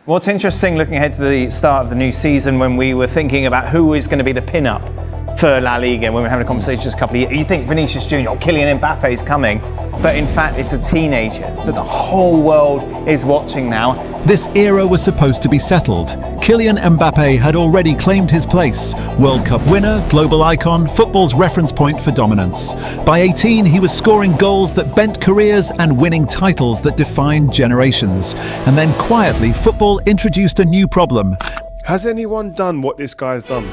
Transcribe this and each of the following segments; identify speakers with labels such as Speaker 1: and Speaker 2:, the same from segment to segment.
Speaker 1: What's interesting looking ahead to the start of the new season, when we were thinking about who is going to be the pin-up for La Liga, when we were having a conversation just a couple of years, you think Vinicius Jr. or Kylian Mbappe is coming, but in fact it's a teenager that the whole world is watching now.
Speaker 2: This era was supposed to be settled. Kylian Mbappe had already claimed his place. World Cup winner, global icon, football's reference point for dominance. By 18, he was scoring goals that bent careers and winning titles that defined generations. And then quietly, football introduced a new problem.
Speaker 3: Has anyone done what this guy's done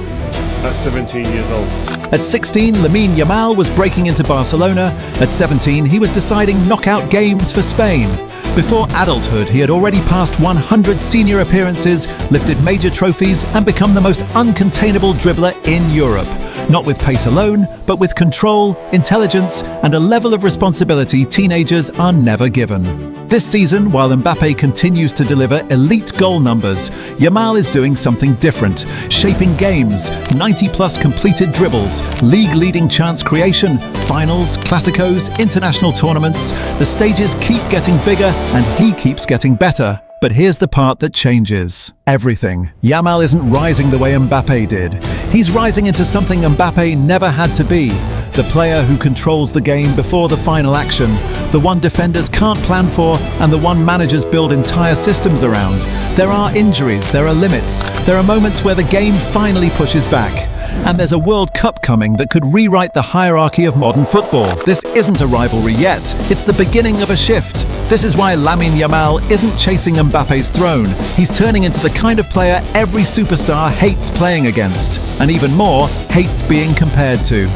Speaker 3: at 17 years old?
Speaker 2: At 16, Lamine Yamal was breaking into Barcelona. At 17, he was deciding knockout games for Spain. Before adulthood, he had already passed 100 senior appearances, lifted major trophies, and become the most uncontainable dribbler in Europe. Not with pace alone, but with control, intelligence, and a level of responsibility teenagers are never given. This season, while Mbappe continues to deliver elite goal numbers, Yamal is doing something different, shaping games, 90-plus completed dribbles, league-leading chance creation, finals, Clasicos, international tournaments. The stages keep getting bigger and he keeps getting better. But here's the part that changes everything. Yamal isn't rising the way Mbappe did. He's rising into something Mbappe never had to be. The player who controls the game before the final action, the one defenders can't plan for, and the one managers build entire systems around. There are injuries, there are limits, there are moments where the game finally pushes back. And there's a World Cup coming that could rewrite the hierarchy of modern football. This isn't a rivalry yet, it's the beginning of a shift. This is why Lamine Yamal isn't chasing Mbappe's throne. He's turning into the kind of player every superstar hates playing against, and even more, hates being compared to.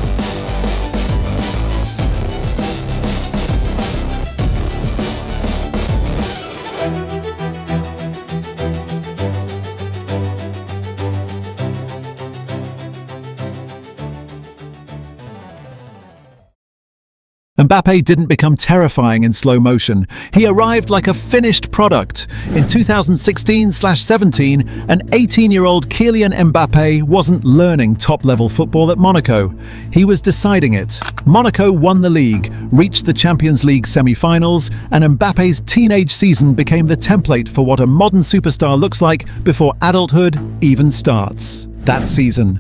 Speaker 2: Mbappe didn't become terrifying in slow motion. He arrived like a finished product. In 2016/17, an 18-year-old Kylian Mbappe wasn't learning top-level football at Monaco. He was deciding it. Monaco won the league, reached the Champions League semi-finals, and Mbappe's teenage season became the template for what a modern superstar looks like before adulthood even starts. That season,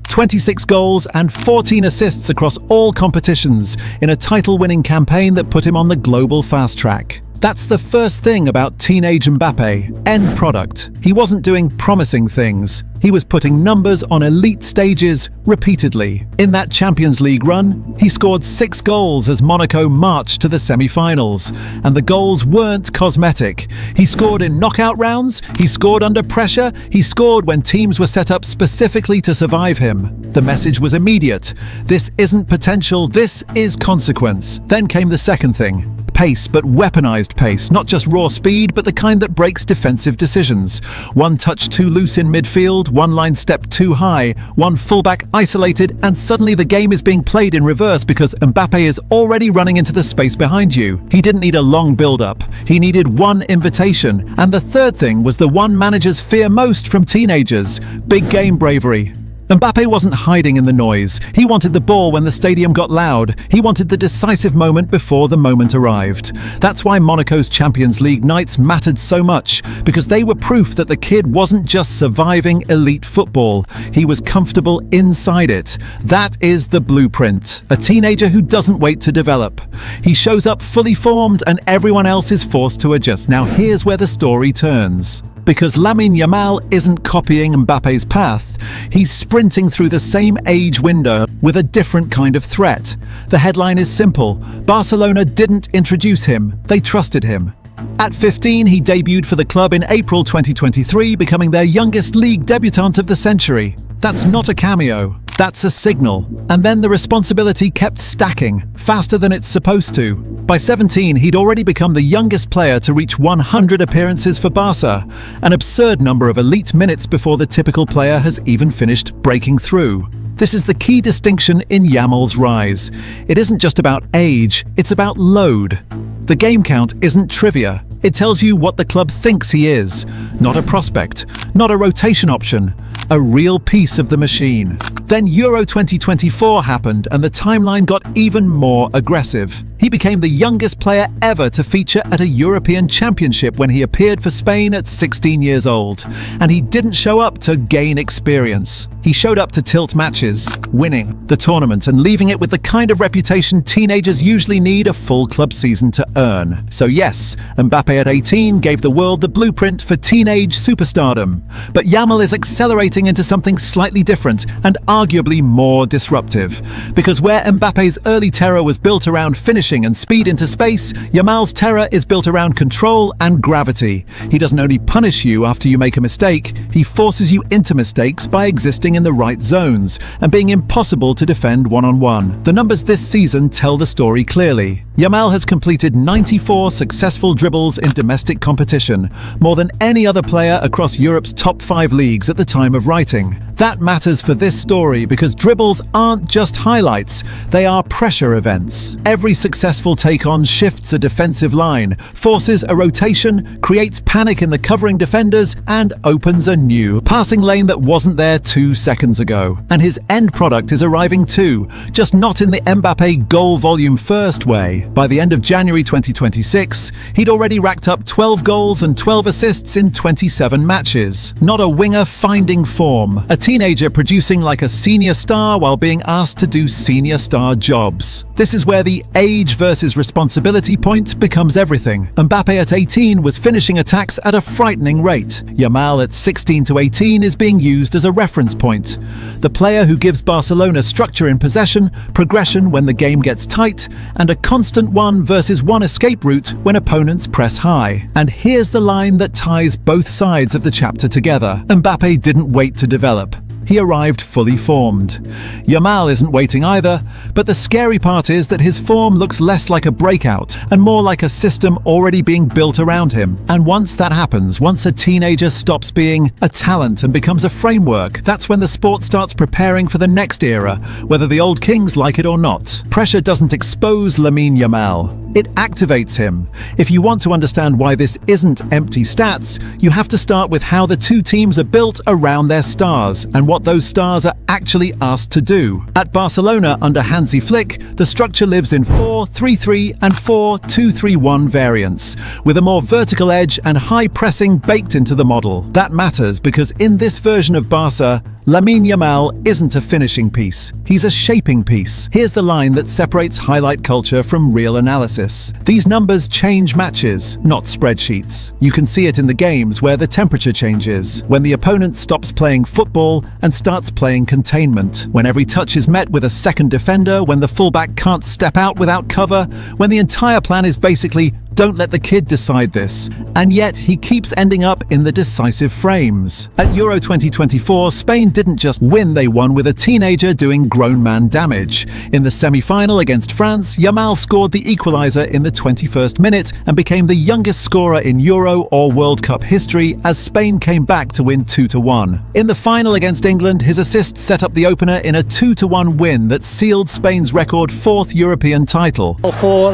Speaker 2: 26 goals and 14 assists across all competitions in a title-winning campaign that put him on the global fast track. That's the first thing about teenage Mbappe, end product. He wasn't doing promising things. He was putting numbers on elite stages repeatedly. In that Champions League run, he scored 6 goals as Monaco marched to the semi-finals. And the goals weren't cosmetic. He scored in knockout rounds, he scored under pressure, he scored when teams were set up specifically to survive him. The message was immediate. This isn't potential, this is consequence. Then came the second thing. Pace, but weaponized pace, not just raw speed, but the kind that breaks defensive decisions. One touch too loose in midfield, one line step too high, one fullback isolated, and suddenly the game is being played in reverse because Mbappe is already running into the space behind you. He didn't need a long build-up. He needed one invitation. And the third thing was the one managers fear most from teenagers: big game bravery. Mbappe wasn't hiding in the noise. He wanted the ball when the stadium got loud. He wanted the decisive moment before the moment arrived. That's why Monaco's Champions League nights mattered so much, because they were proof that the kid wasn't just surviving elite football. He was comfortable inside it. That is the blueprint. A teenager who doesn't wait to develop. He shows up fully formed and everyone else is forced to adjust. Now here's where the story turns. Because Lamine Yamal isn't copying Mbappe's path, he's sprinting through the same age window with a different kind of threat. The headline is simple: Barcelona didn't introduce him, they trusted him. At 15, he debuted for the club in April 2023, becoming their youngest league debutant of the century. That's not a cameo. That's a signal. And then the responsibility kept stacking, faster than it's supposed to. By 17, he'd already become the youngest player to reach 100 appearances for Barca, an absurd number of elite minutes before the typical player has even finished breaking through. This is the key distinction in Yamal's rise. It isn't just about age, it's about load. The game count isn't trivia. It tells you what the club thinks he is. Not a prospect, not a rotation option, a real piece of the machine. Then Euro 2024 happened and the timeline got even more aggressive. He became the youngest player ever to feature at a European Championship when he appeared for Spain at 16 years old. And he didn't show up to gain experience. He showed up to tilt matches, winning the tournament and leaving it with the kind of reputation teenagers usually need a full club season to earn. So yes, Mbappe at 18 gave the world the blueprint for teenage superstardom. But Yamal is accelerating into something slightly different and arguably more disruptive. Because where Mbappe's early terror was built around finishing and speed into space, Yamal's terror is built around control and gravity. He doesn't only punish you after you make a mistake, he forces you into mistakes by existing in the right zones and being impossible to defend one-on-one. The numbers this season tell the story clearly. Yamal has completed 94 successful dribbles in domestic competition, more than any other player across Europe's top 5 leagues at the time of writing. That matters for this story because dribbles aren't just highlights, they are pressure events. Every successful take-on shifts a defensive line, forces a rotation, creates panic in the covering defenders, and opens a new passing lane that wasn't there 2 seconds ago. And his end product is arriving too, just not in the Mbappe goal volume first way. By the end of January 2026, he'd already racked up 12 goals and 12 assists in 27 matches. Not a winger finding form, a teenager producing like a senior star while being asked to do senior star jobs. This is where the age versus responsibility point becomes everything. Mbappe at 18 was finishing attacks at a frightening rate. Yamal at 16 to 18 is being used as a reference point. The player who gives Barcelona structure in possession, progression when the game gets tight, and a constant 1 versus 1 escape route when opponents press high. And here's the line that ties both sides of the chapter together. Mbappe didn't wait to develop. He arrived fully formed. Yamal isn't waiting either, but the scary part is that his form looks less like a breakout and more like a system already being built around him. And once that happens, once a teenager stops being a talent and becomes a framework, that's when the sport starts preparing for the next era, whether the old kings like it or not. Pressure doesn't expose Lamine Yamal. It activates him. If you want to understand why this isn't empty stats, you have to start with how the two teams are built around their stars and what those stars are actually asked to do. At Barcelona under Hansi Flick, the structure lives in 4-3-3 and 4-2-3-1 variants, with a more vertical edge and high pressing baked into the model. That matters because in this version of Barca, Lamine Yamal isn't a finishing piece, he's a shaping piece. Here's the line that separates highlight culture from real analysis. These numbers change matches, not spreadsheets. You can see it in the games where the temperature changes, when the opponent stops playing football and starts playing containment, when every touch is met with a second defender, when the fullback can't step out without cover, when the entire plan is basically don't let the kid decide this. And yet he keeps ending up in the decisive frames. At Euro 2024, Spain didn't just win, they won with a teenager doing grown man damage. In the semi-final against France, Yamal scored the equaliser in the 21st minute and became the youngest scorer in Euro or World Cup history as Spain came back to win 2-1. In the final against England, his assist set up the opener in a 2-1 win that sealed Spain's record 4th European title.
Speaker 4: For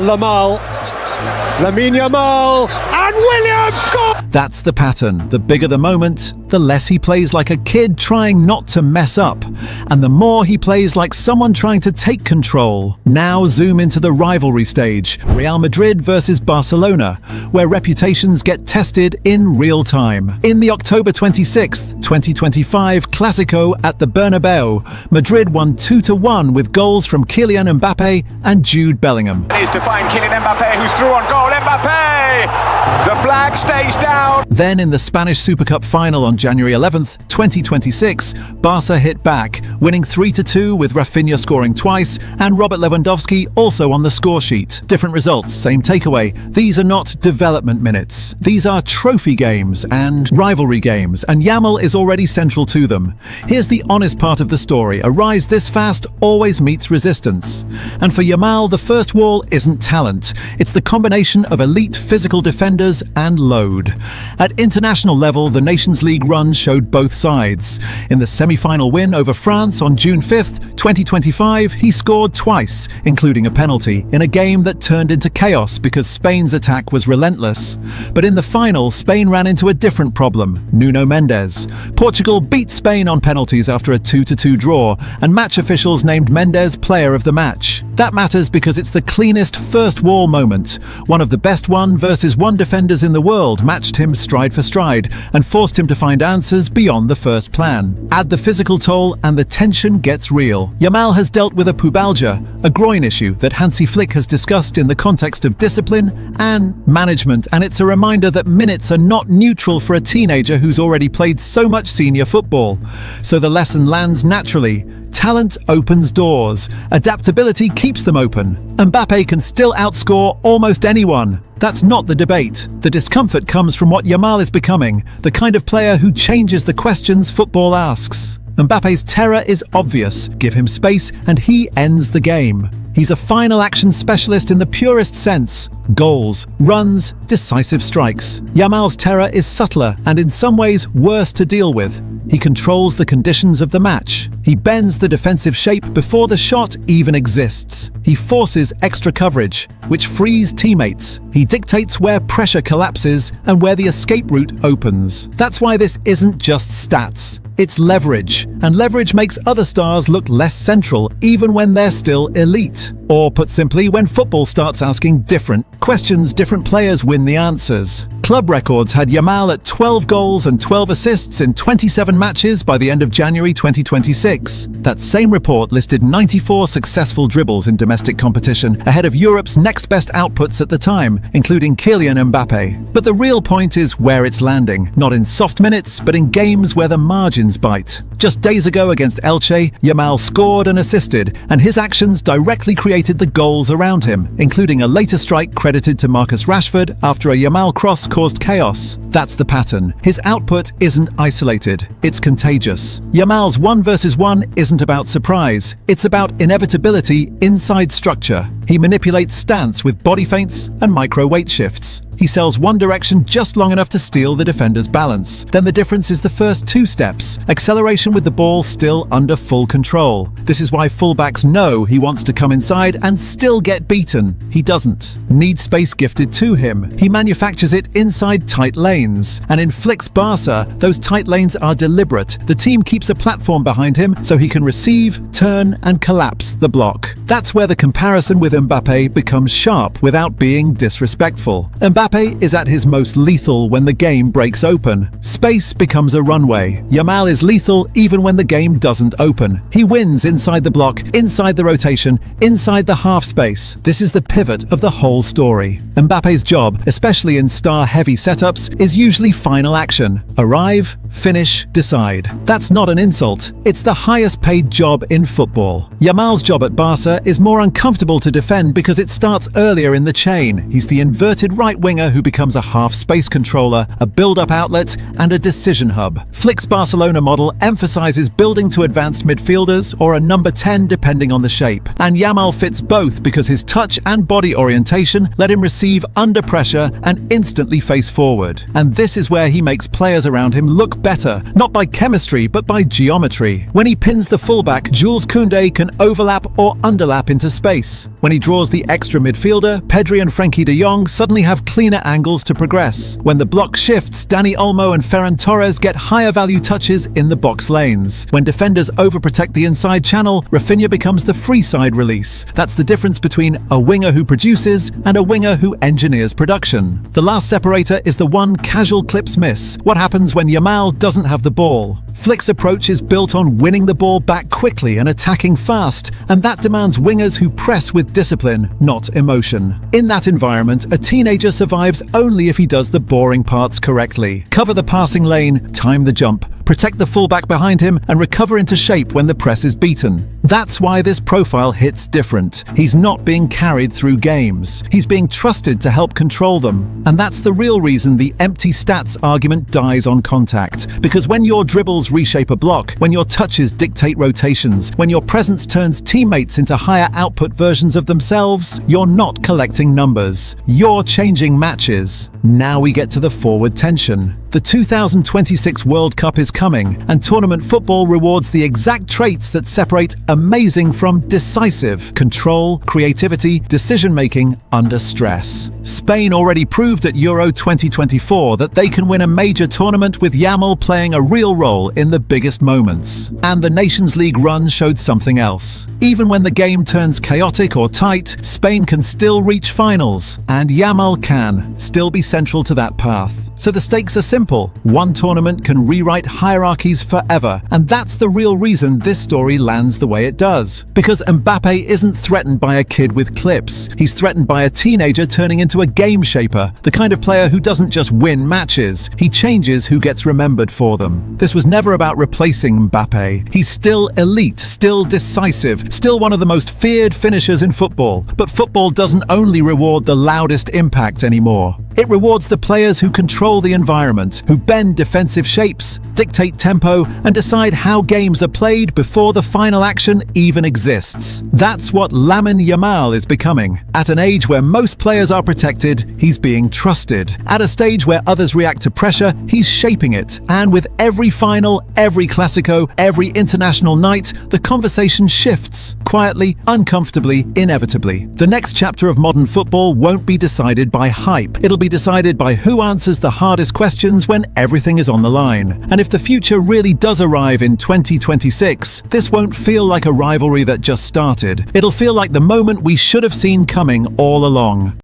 Speaker 4: Lamine Yamal, and Williams score!
Speaker 2: That's the pattern. The bigger the moment, the less he plays like a kid trying not to mess up, and the more he plays like someone trying to take control. Now zoom into the rivalry stage, Real Madrid versus Barcelona, where reputations get tested in real time. In the October 26th, 2025 Clasico at the Bernabeu, Madrid won 2-1 with goals from Kylian Mbappe and Jude Bellingham.
Speaker 5: Is to find Kylian Mbappe, who's through on goal. Mbappe! The flag stays down.
Speaker 2: Then in the Spanish Super Cup final on January 11th, 2026, Barca hit back, winning 3-2 with Rafinha scoring twice and Robert Lewandowski also on the score sheet. Different results, same takeaway. These are not development minutes. These are trophy games and rivalry games, and Yamal is already central to them. Here's the honest part of the story. A rise this fast always meets resistance. And for Yamal, the first wall isn't talent. It's the combination of elite physical defenders and load. At international level, the Nations League run showed both sides. sides. In the semi-final win over France on June 5th, 2025, he scored twice, including a penalty, in a game that turned into chaos because Spain's attack was relentless. But in the final, Spain ran into a different problem: Nuno Mendes. Portugal beat Spain on penalties after a 2-2 draw, and match officials named Mendes player of the match. That matters because it's the cleanest first wall moment. One of the best 1-versus-1 defenders in the world matched him stride for stride and forced him to find answers beyond the first plan. Add the physical toll and the tension gets real. Yamal has dealt with a pubalgia, a groin issue that Hansi Flick has discussed in the context of discipline and management, and it's a reminder that minutes are not neutral for a teenager who's already played so much senior football. So the lesson lands naturally. Talent opens doors. Adaptability keeps them open. Mbappe can still outscore almost anyone. That's not the debate. The discomfort comes from what Yamal is becoming, the kind of player who changes the questions football asks. Mbappe's terror is obvious. Give him space and he ends the game. He's a final action specialist in the purest sense. Goals, runs, decisive strikes. Yamal's terror is subtler and in some ways worse to deal with. He controls the conditions of the match. He bends the defensive shape before the shot even exists. He forces extra coverage, which frees teammates. He dictates where pressure collapses and where the escape route opens. That's why this isn't just stats. It's leverage, and leverage makes other stars look less central even when they're still elite. Or put simply, when football starts asking different questions, different players win the answers. Club records had Yamal at 12 goals and 12 assists in 27 matches by the end of January 2026. That same report listed 94 successful dribbles in domestic competition, ahead of Europe's next best outputs at the time, including Kylian Mbappe. But the real point is where it's landing, not in soft minutes, but in games where the margins bite. Just days ago against Elche, Yamal scored and assisted, and his actions directly created the goals around him, including a later strike credited to Marcus Rashford after a Yamal cross caused chaos. That's the pattern. His output isn't isolated, it's contagious. Yamal's 1-versus-1 isn't about surprise, it's about inevitability inside structure. He manipulates stance with body feints and micro weight shifts. He sells one direction just long enough to steal the defender's balance. Then the difference is the first 2 steps, acceleration with the ball still under full control. This is why fullbacks know he wants to come inside and still get beaten. He doesn't. Need space gifted to him. He manufactures it inside tight lanes. And in Flick's Barca, those tight lanes are deliberate. The team keeps a platform behind him so he can receive, turn and collapse the block. That's where the comparison with Mbappe becomes sharp without being disrespectful. Mbappe is at his most lethal when the game breaks open. Space becomes a runway. Yamal is lethal even when the game doesn't open. He wins inside the block, inside the rotation, inside the half space. This is the pivot of the whole story. Mbappe's job, especially in star-heavy setups, is usually final action. Arrive, finish, decide. That's not an insult. It's the highest paid job in football. Yamal's job at Barca is more uncomfortable to defend because it starts earlier in the chain. He's the inverted right winger who becomes a half-space controller, a build-up outlet, and a decision hub. Flick's Barcelona model emphasizes building to advanced midfielders or a number 10 depending on the shape. And Yamal fits both because his touch and body orientation let him receive under pressure and instantly face forward. And this is where he makes players around him look better, not by chemistry but by geometry. When he pins the fullback, Jules Koundé can overlap or underlap into space. When he draws the extra midfielder, Pedri and Frenkie de Jong suddenly have cleaner angles to progress. When the block shifts, Dani Olmo and Ferran Torres get higher value touches in the box lanes. When defenders overprotect the inside channel, Rafinha becomes the free side release. That's the difference between a winger who produces and a winger who engineers production. The last separator is the one casual clips miss. What happens when Yamal doesn't have the ball? Flick's approach is built on winning the ball back quickly and attacking fast, and that demands wingers who press with discipline, not emotion. In that environment, a teenager survives only if he does the boring parts correctly. Cover the passing lane, time the jump, protect the fullback behind him, and recover into shape when the press is beaten. That's why this profile hits different. He's not being carried through games. He's being trusted to help control them. And that's the real reason the empty stats argument dies on contact. Because when your dribbles reshape a block, when your touches dictate rotations, when your presence turns teammates into higher output versions of themselves, you're not collecting numbers. You're changing matches. Now we get to the forward tension. The 2026 World Cup is coming, and tournament football rewards the exact traits that separate amazing from decisive: control, creativity, decision-making under stress. Spain already proved at Euro 2024 that they can win a major tournament with Yamal playing a real role in the biggest moments. And the Nations League run showed something else. Even when the game turns chaotic or tight, Spain can still reach finals, and Yamal can still be central to that path. So the stakes are simple. One tournament can rewrite hierarchies forever, and that's the real reason this story lands the way it does. Because Mbappe isn't threatened by a kid with clips. He's threatened by a teenager turning into a game shaper, the kind of player who doesn't just win matches, he changes who gets remembered for them. This was never about replacing Mbappe. He's still elite, still decisive, still one of the most feared finishers in football. But football doesn't only reward the loudest impact anymore. It rewards the players who control the environment, who bend defensive shapes, dictate tempo, and decide how games are played before the final action even exists. That's what Lamine Yamal is becoming. At an age where most players are protected, he's being trusted. At a stage where others react to pressure, he's shaping it. And with every final, every Clasico, every international night, the conversation shifts. Quietly, uncomfortably, inevitably. The next chapter of modern football won't be decided by hype. It'll be decided by who answers the hardest questions when everything is on the line. And if the future really does arrive in 2026, this won't feel like a rivalry that just started. It'll feel like the moment we should have seen coming all along.